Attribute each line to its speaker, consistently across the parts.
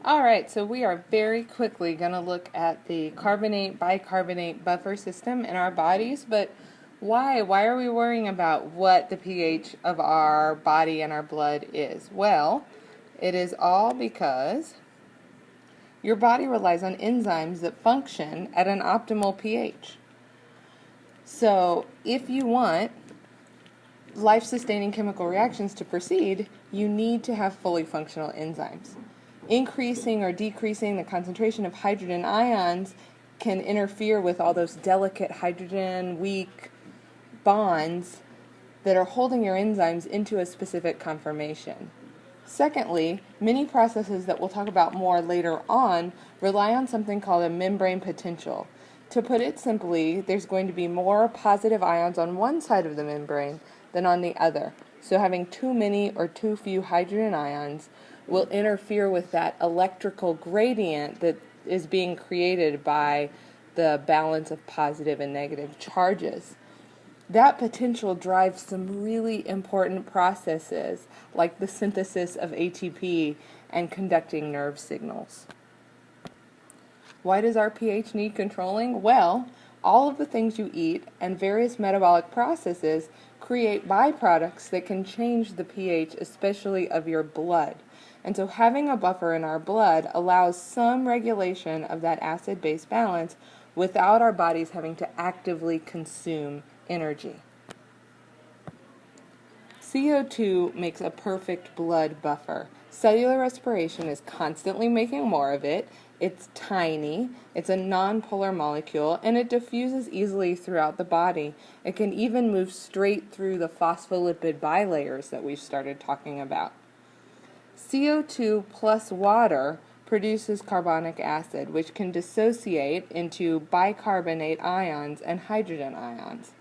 Speaker 1: Alright, so we are very quickly going to look at the carbonate-bicarbonate buffer system in our bodies, but why? Why are we worrying about what the pH of our body and our blood is? Well, it is all because your body relies on enzymes that function at an optimal pH. So, if you want life-sustaining chemical reactions to proceed, you need to have fully functional enzymes. Increasing or decreasing the concentration of hydrogen ions can interfere with all those delicate hydrogen weak bonds that are holding your enzymes into a specific conformation. Secondly, many processes that we'll talk about more later on rely on something called a membrane potential. To put it simply, there's going to be more positive ions on one side of the membrane than on the other. So having too many or too few hydrogen ions will interfere with that electrical gradient that is being created by the balance of positive and negative charges. That potential drives some really important processes like the synthesis of ATP and conducting nerve signals. Why does our pH need controlling? Well, all of the things you eat and various metabolic processes create byproducts that can change the pH, especially of your blood. And so having a buffer in our blood allows some regulation of that acid-base balance without our bodies having to actively consume energy. CO2 makes a perfect blood buffer. Cellular respiration is constantly making more of it. It's tiny, it's a nonpolar molecule, and it diffuses easily throughout the body. It can even move straight through the phospholipid bilayers that we've started talking about. CO2 plus water produces carbonic acid, which can dissociate into bicarbonate ions and hydrogen ions.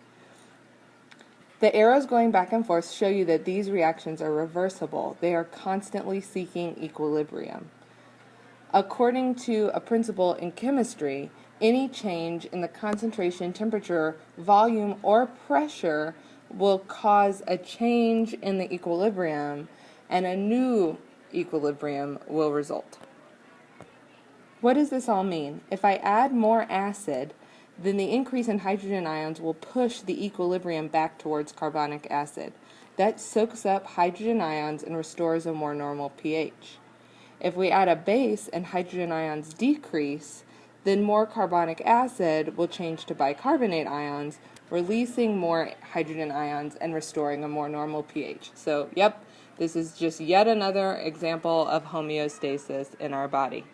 Speaker 1: The arrows going back and forth show you that these reactions are reversible. They are constantly seeking equilibrium. According to a principle in chemistry, any change in the concentration, temperature, volume, or pressure will cause a change in the equilibrium, and a new equilibrium will result. What does this all mean? If I add more acid, then the increase in hydrogen ions will push the equilibrium back towards carbonic acid. That soaks up hydrogen ions and restores a more normal pH. If we add a base and hydrogen ions decrease, then more carbonic acid will change to bicarbonate ions, releasing more hydrogen ions and restoring a more normal pH. So, this is just yet another example of homeostasis in our body.